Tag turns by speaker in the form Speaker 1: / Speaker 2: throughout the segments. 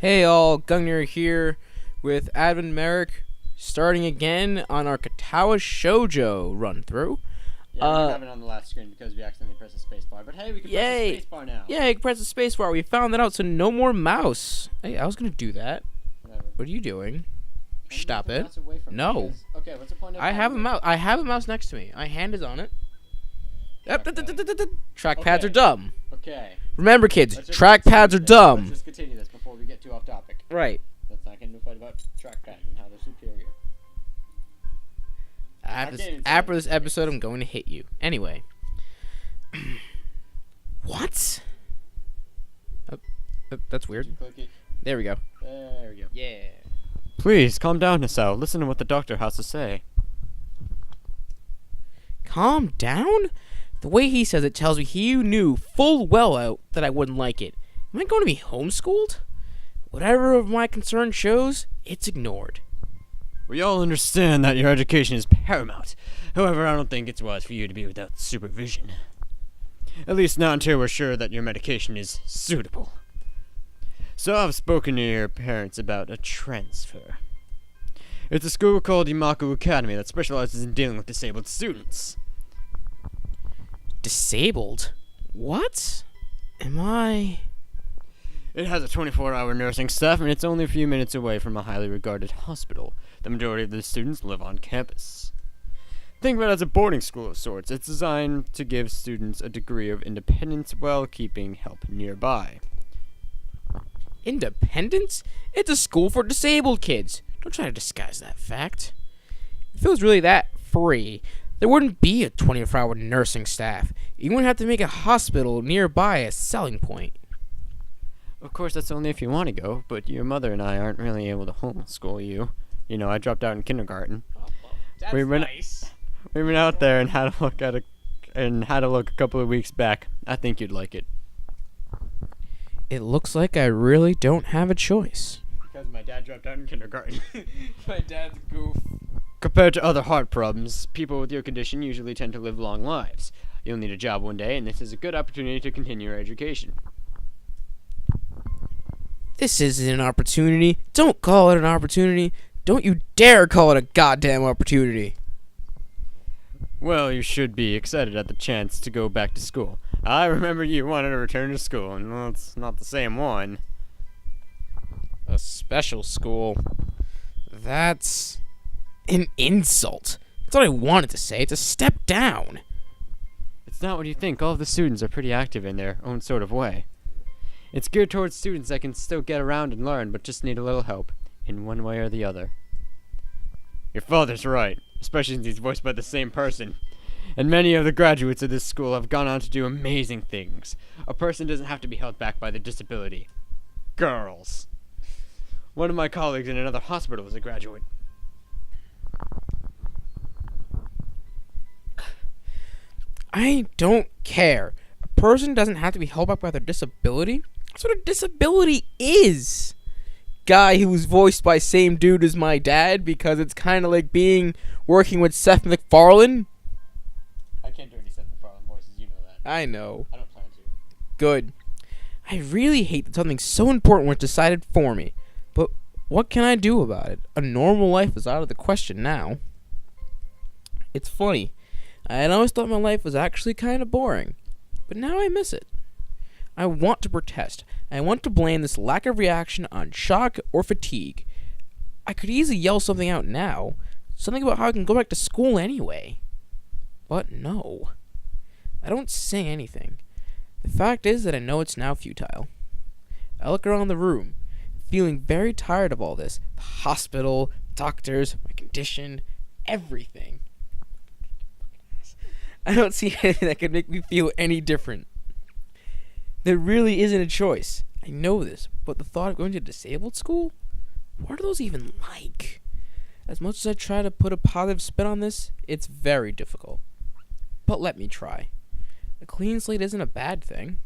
Speaker 1: Hey all, Gungnir here with Advin Merric, starting again on our Katawa Shoujo run through.
Speaker 2: Yeah, we don't have it on the last screen because we accidentally pressed the space bar. But hey, we can press the space bar now.
Speaker 1: Yeah, you can press the space bar. We found that out, so no more mouse. Hey, I was gonna do that.
Speaker 2: Whatever.
Speaker 1: What are you doing? Stop it. No.
Speaker 2: Okay, what's the point of
Speaker 1: I have a mouse. I have a mouse next to me. My hand is on it. Yep. Trackpads are dumb.
Speaker 2: Okay.
Speaker 1: Remember, kids, trackpads are dumb.
Speaker 2: Let's just continue this before we get too off topic.
Speaker 1: Right.
Speaker 2: Let's not get into a fight about trackpads and how they're superior.
Speaker 1: After this episode, I'm going to hit you. Anyway. What? Oh, that's weird.
Speaker 2: Click it.
Speaker 1: There we go.
Speaker 2: There we go.
Speaker 1: Yeah.
Speaker 3: Please, calm down, Nasao. Listen to what the doctor has to say.
Speaker 1: Calm down? The way he says it tells me he knew full well out that I wouldn't like it. Am I going to be homeschooled? Whatever of my concern shows, it's ignored.
Speaker 3: We all understand that your education is paramount. However, I don't think it's wise for you to be without supervision. At least not until we're sure that your medication is suitable. So I've spoken to your parents about a transfer. It's a school called Imaku Academy that specializes in dealing with disabled students.
Speaker 1: Disabled? What? Am I...
Speaker 3: It has a 24-hour nursing staff, and it's only a few minutes away from a highly regarded hospital. The majority of the students live on campus. Think of it as a boarding school of sorts. It's designed to give students a degree of independence while keeping help nearby.
Speaker 1: Independence? It's a school for disabled kids. Don't try to disguise that fact. If it was really that free, there wouldn't be a 24-hour nursing staff. You wouldn't have to make a hospital nearby a selling point.
Speaker 3: Of course, that's only if you want to go, but your mother and I aren't really able to homeschool you. You know, I dropped out in kindergarten.
Speaker 1: Oh, well, that's
Speaker 3: nice. We went out there and had a look a couple of weeks back. I think you'd like it.
Speaker 1: It looks like I really don't have a choice.
Speaker 3: Because my dad dropped out in kindergarten.
Speaker 1: My dad's a goof.
Speaker 3: Compared to other heart problems, people with your condition usually tend to live long lives. You'll need a job one day, and this is a good opportunity to continue your education.
Speaker 1: This isn't an opportunity. Don't call it an opportunity. Don't you dare call it a goddamn opportunity.
Speaker 3: Well, you should be excited at the chance to go back to school. I remember you wanted to return to school, and well, it's not the same one.
Speaker 1: A special school? That's an insult. That's what I wanted to say. It's a step down.
Speaker 3: It's not what you think. All of the students are pretty active in their own sort of way. It's geared towards students that can still get around and learn, but just need a little help, in one way or the other. Your father's right, especially since he's voiced by the same person. And many of the graduates of this school have gone on to do amazing things. A person doesn't have to be held back by their disability. Girls. One of my colleagues in another hospital is a graduate.
Speaker 1: I don't care. A person doesn't have to be held back by their disability. That's what a disability is. Guy who was voiced by same dude as my dad because it's kind of like working with Seth MacFarlane.
Speaker 2: I can't do any Seth MacFarlane voices, you know that.
Speaker 1: I know.
Speaker 2: I don't plan to.
Speaker 1: Good. I really hate that something so important was decided for me. But what can I do about it? A normal life is out of the question now. It's funny. I had always thought my life was actually kind of boring. But now I miss it. I want to protest. I want to blame this lack of reaction on shock or fatigue. I could easily yell something out now. Something about how I can go back to school anyway. But no. I don't say anything. The fact is that I know it's now futile. I look around the room, feeling very tired of all this. The hospital, doctors, my condition, everything. I don't see anything that could make me feel any different. There really isn't a choice. I know this, but the thought of going to disabled school? What are those even like? As much as I try to put a positive spin on this, it's very difficult. But let me try. A clean slate isn't a bad thing.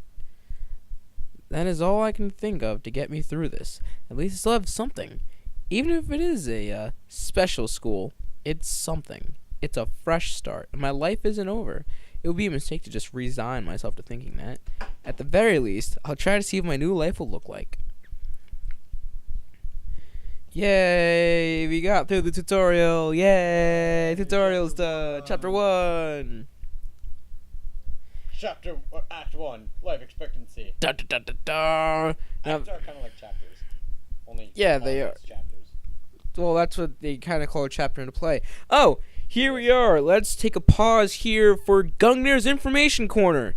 Speaker 1: That is all I can think of to get me through this. At least I still have something. Even if it is a special school, it's something. It's a fresh start, and my life isn't over. It would be a mistake to just resign myself to thinking that. At the very least, I'll try to see what my new life will look like. Yay! We got through the tutorial. Yay! Tutorial's done. Chapter 1.
Speaker 2: Act 1, life expectancy.
Speaker 1: Da da da da da. Now,
Speaker 2: Acts are kind of like chapters. Only
Speaker 1: yeah, they are.
Speaker 2: Chapters.
Speaker 1: Well, that's what they kind of call a chapter into play. Oh, here we are. Let's take a pause here for Gungnir's Information Corner.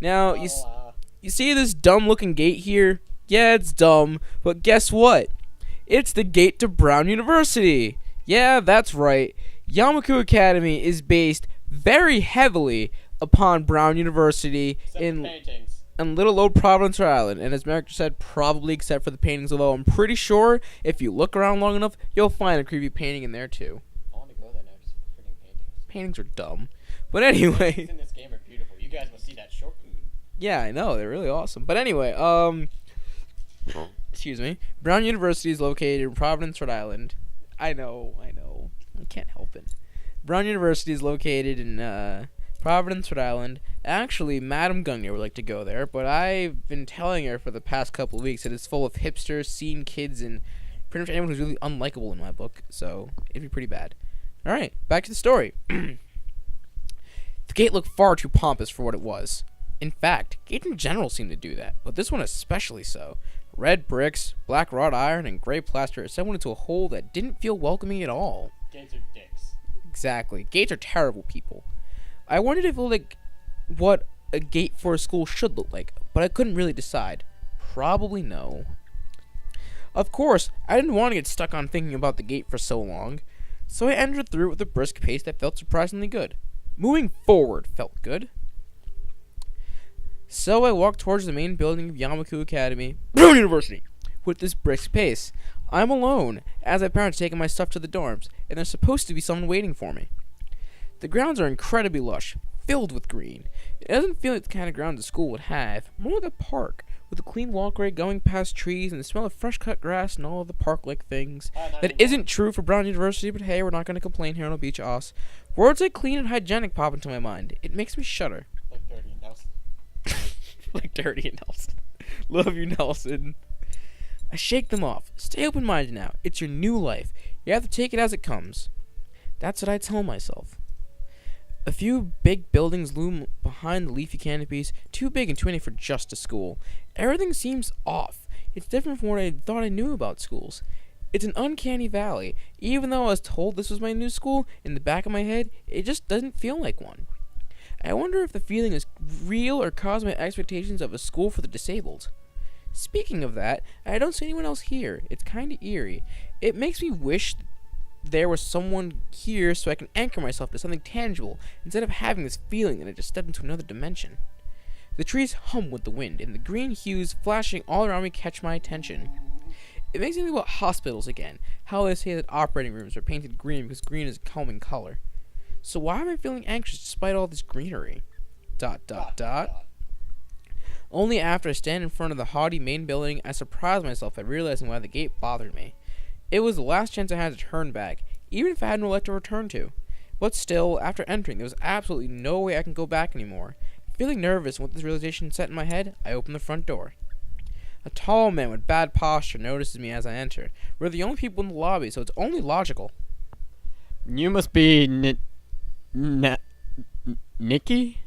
Speaker 1: Now, you see this dumb-looking gate here? Yeah, it's dumb, but guess what? It's the gate to Brown University. Yeah, that's right. Yamaku Academy is based very heavily upon Brown University in Little Old Providence, Rhode Island. And as Merric said, probably except for the paintings, although I'm pretty sure if you look around long enough, you'll find a creepy painting in there too.
Speaker 2: I want to go there now just for freaking paintings.
Speaker 1: Paintings are dumb. But anyway.
Speaker 2: The in this game are beautiful. You guys will see that short.
Speaker 1: Yeah, I know. They're really awesome. But anyway, excuse me. Brown University is located in Providence, Rhode Island. I know. I can't help it. Brown University is located in, Providence, Rhode Island. Actually, Madam Gungnir would like to go there, but I've been telling her for the past couple of weeks that it's full of hipsters, scene kids, and pretty much anyone who's really unlikable in my book, so it'd be pretty bad. Alright, back to the story. The gate looked far too pompous for what it was. In fact, gates in general seem to do that, but this one especially so. Red bricks, black wrought iron, and gray plaster assembled into a whole that didn't feel welcoming at all.
Speaker 2: Gates are dicks.
Speaker 1: Exactly. Gates are terrible people. I wondered if it looked like what a gate for a school should look like, but I couldn't really decide. Probably no. Of course, I didn't want to get stuck on thinking about the gate for so long, so I entered through it with a brisk pace that felt surprisingly good. Moving forward felt good. So I walked towards the main building of Yamaku Academy, Brown University, with this brisk pace. I'm alone, as my parents taking my stuff to the dorms, and there's supposed to be someone waiting for me. The grounds are incredibly lush, filled with green. It doesn't feel like the kind of grounds a school would have, more like a park, with a clean walkway going past trees and the smell of fresh-cut grass and all of the park-like things. That isn't true for Brown University, but hey, we're not going to complain here on Beach Oss. Words like clean and hygienic pop into my mind. It makes me shudder.
Speaker 2: Like Dirty and Nelson.
Speaker 1: Like Dirty and Nelson. Love you, Nelson. I shake them off. Stay open-minded now. It's your new life. You have to take it as it comes. That's what I tell myself. A few big buildings loom behind the leafy canopies, too big and too many for just a school. Everything seems off. It's different from what I thought I knew about schools. It's an uncanny valley. Even though I was told this was my new school, in the back of my head, it just doesn't feel like one. I wonder if the feeling is real or caused by my expectations of a school for the disabled. Speaking of that, I don't see anyone else here. It's kinda eerie. It makes me wish there was someone here so I can anchor myself to something tangible instead of having this feeling that I just stepped into another dimension. The trees hum with the wind, and the green hues flashing all around me catch my attention. It makes me think about hospitals again, how they say that operating rooms are painted green because green is a calming color. So why am I feeling anxious despite all this greenery? ... Only after I stand in front of the haughty main building, I surprise myself by realizing why the gate bothered me. It was the last chance I had to turn back, even if I had no life to return to. But still, after entering, there was absolutely no way I can go back anymore. Feeling nervous with this realization set in my head, I open the front door. A tall man with bad posture notices me as I enter. We're the only people in the lobby, so it's only logical.
Speaker 3: You must be Nikki?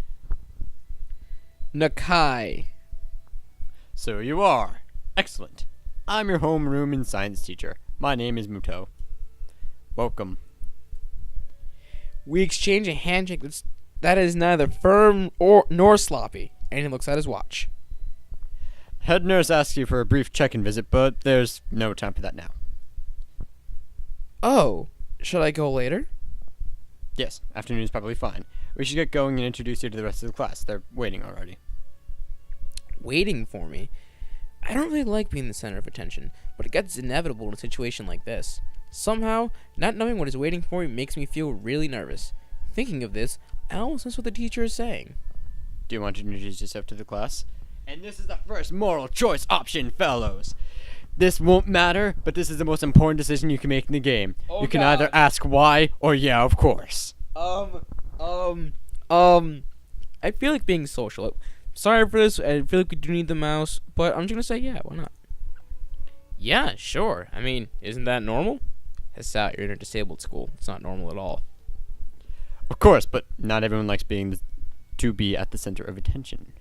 Speaker 1: Nakai.
Speaker 3: So you are. Excellent. I'm your homeroom and science teacher. My name is Muto. Welcome.
Speaker 1: We exchange a handshake that is neither firm nor sloppy, and he looks at his watch.
Speaker 3: Head nurse asks you for a brief check-in visit, but there's no time for that now.
Speaker 1: Oh, should I go later?
Speaker 3: Yes, afternoon is probably fine. We should get going and introduce you to the rest of the class. They're waiting already.
Speaker 1: Waiting for me? I don't really like being the center of attention, but it gets inevitable in a situation like this. Somehow, not knowing what is waiting for me makes me feel really nervous. Thinking of this, I almost miss what the teacher is saying.
Speaker 3: Do you want to introduce yourself to the class? And this is the first moral choice option, fellows. This won't matter, but this is the most important decision you can make in the game.
Speaker 1: Oh,
Speaker 3: you can
Speaker 1: God.
Speaker 3: either ask why or yeah, of course.
Speaker 1: I feel like being social. Sorry for this, I feel like we do need the mouse, but I'm just gonna say yeah, why not? Yeah, sure. I mean, isn't that normal? Out, you're in a disabled school. It's not normal at all.
Speaker 3: Of course, but not everyone likes to be at the center of attention.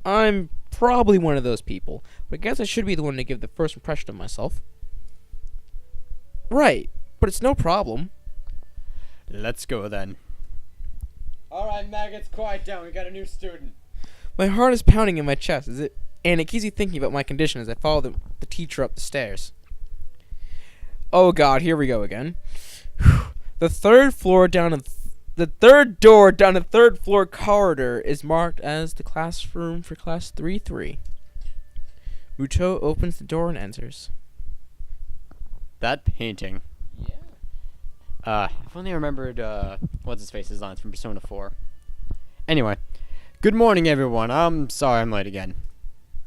Speaker 1: I'm probably one of those people, but I guess I should be the one to give the first impression of myself. Right, but it's no problem.
Speaker 3: Let's go then.
Speaker 2: Alright, maggots, quiet down. We got a new student.
Speaker 1: My heart is pounding in my chest, and it keeps me thinking about my condition as I follow the teacher up the stairs. Oh God, here we go again. The third door down the third floor corridor is marked as the classroom for class 3-3. Muto opens the door and enters.
Speaker 3: That painting.
Speaker 2: Yeah.
Speaker 3: If only I remembered, what's his face's lines from Persona 4. Anyway, good morning, everyone. I'm sorry I'm late again.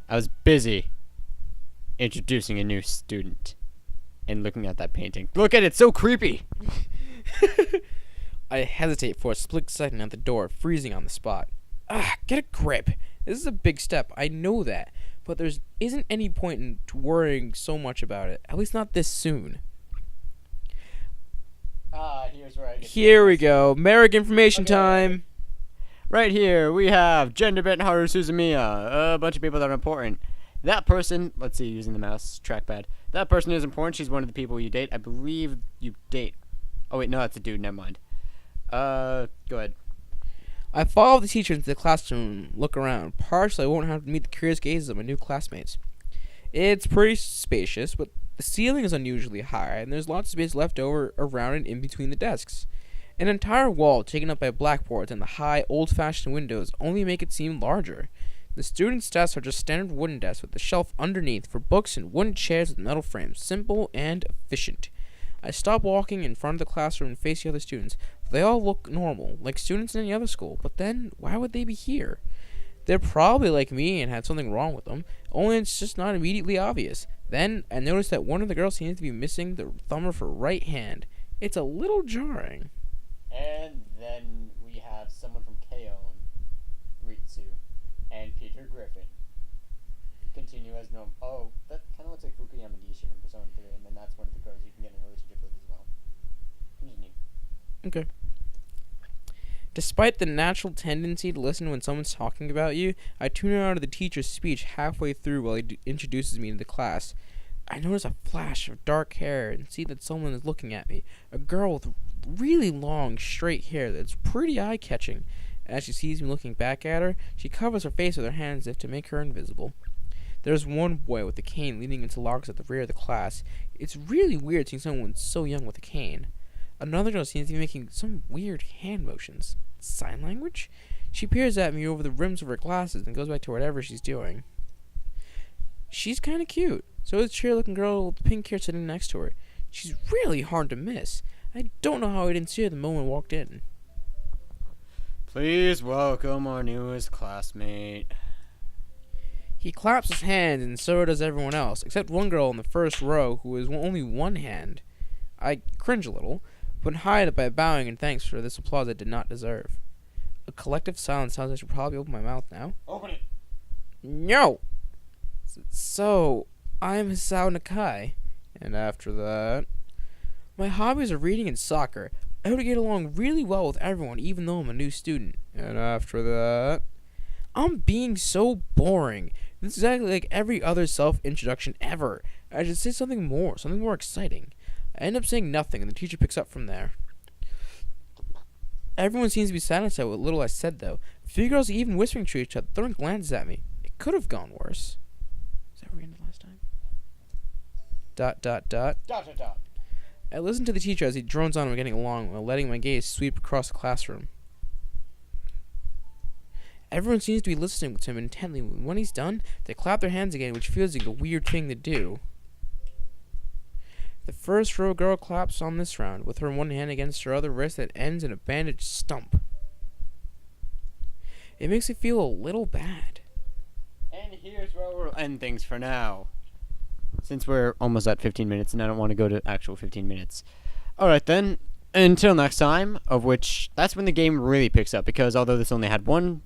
Speaker 3: I was busy introducing a new student and looking at that painting. Look at it, so creepy.
Speaker 1: I hesitate for a split second at the door, freezing on the spot. Get a grip. This is a big step, I know that, but there isn't any point in worrying so much about it, at least not this soon.
Speaker 2: Here's where I get
Speaker 1: Here we go, Merric information
Speaker 2: Okay.
Speaker 1: time.
Speaker 3: Right here, we have Gender Bent Haru Suzumiya, a bunch of people that are important. That person, let's see, using the mouse trackpad. That person is important. She's one of the people you date. I believe you date. Oh, wait, no, that's a dude. Never mind. Go ahead.
Speaker 1: I follow the teacher into the classroom, look around. Partially, I won't have to meet the curious gazes of my new classmates. It's pretty spacious, but the ceiling is unusually high, and there's lots of space left over around and in between the desks. An entire wall taken up by blackboards and the high, old-fashioned windows only make it seem larger. The students' desks are just standard wooden desks with a shelf underneath for books and wooden chairs with metal frames. Simple and efficient. I stop walking in front of the classroom and face the other students. They all look normal, like students in any other school, but then, why would they be here? They're probably like me and had something wrong with them, only it's just not immediately obvious. Then, I notice that one of the girls seems to be missing the thumb of her right hand. It's a little jarring.
Speaker 2: And then we have someone from K-On!, Ritsu, and Peter Griffin. Continue as normal. Oh, that kind of looks like Fukuyama Nishi from Persona 3, and then that's one of the girls you can get in a relationship with as well. Continue.
Speaker 1: Okay. Despite the natural tendency to listen when someone's talking about you, I tune out of the teacher's speech halfway through while he introduces me to the class. I notice a flash of dark hair and see that someone is looking at me. A girl with really long, straight hair that's pretty eye-catching. As she sees me looking back at her, she covers her face with her hands as if to make her invisible. There's one boy with a cane leaning into logs at the rear of the class. It's really weird seeing someone so young with a cane. Another girl seems to be making some weird hand motions. Sign language? She peers at me over the rims of her glasses and goes back to whatever she's doing. She's kind of cute. So is the cheery-looking girl with the pink hair sitting next to her. She's really hard to miss. I don't know how I didn't see her the moment I walked in.
Speaker 3: Please welcome our newest classmate.
Speaker 1: He claps his hands, and so does everyone else, except one girl in the first row who has only one hand. I cringe a little, but hide it by bowing in thanks for this applause I did not deserve. A collective silence tells I should probably open my mouth now.
Speaker 2: Open it!
Speaker 1: No! So, I'm Hisao Nakai, and after that... My hobbies are reading and soccer. I hope to get along really well with everyone, even though I'm a new student. And after that... I'm being so boring. This is exactly like every other self-introduction ever. I should say something more exciting. I end up saying nothing, and the teacher picks up from there. Everyone seems to be satisfied with what little I said, though. A few girls are even whispering to each other, throwing glances at me. It could have gone worse. Is that where we ended last time? ...
Speaker 2: Dot, dot, dot.
Speaker 1: I listen to the teacher as he drones on about getting along while letting my gaze sweep across the classroom. Everyone seems to be listening to him intently. When he's done, they clap their hands again, which feels like a weird thing to do. The first row girl claps on this round, with her one hand against her other wrist that ends in a bandaged stump. It makes me feel a little bad.
Speaker 3: And here's where we'll end things for now. Since we're almost at 15 minutes and I don't want to go to actual 15 minutes. Alright then, until next time, of which that's when the game really picks up, because although this only had one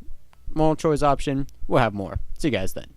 Speaker 3: multiple choice option, we'll have more. See you guys then.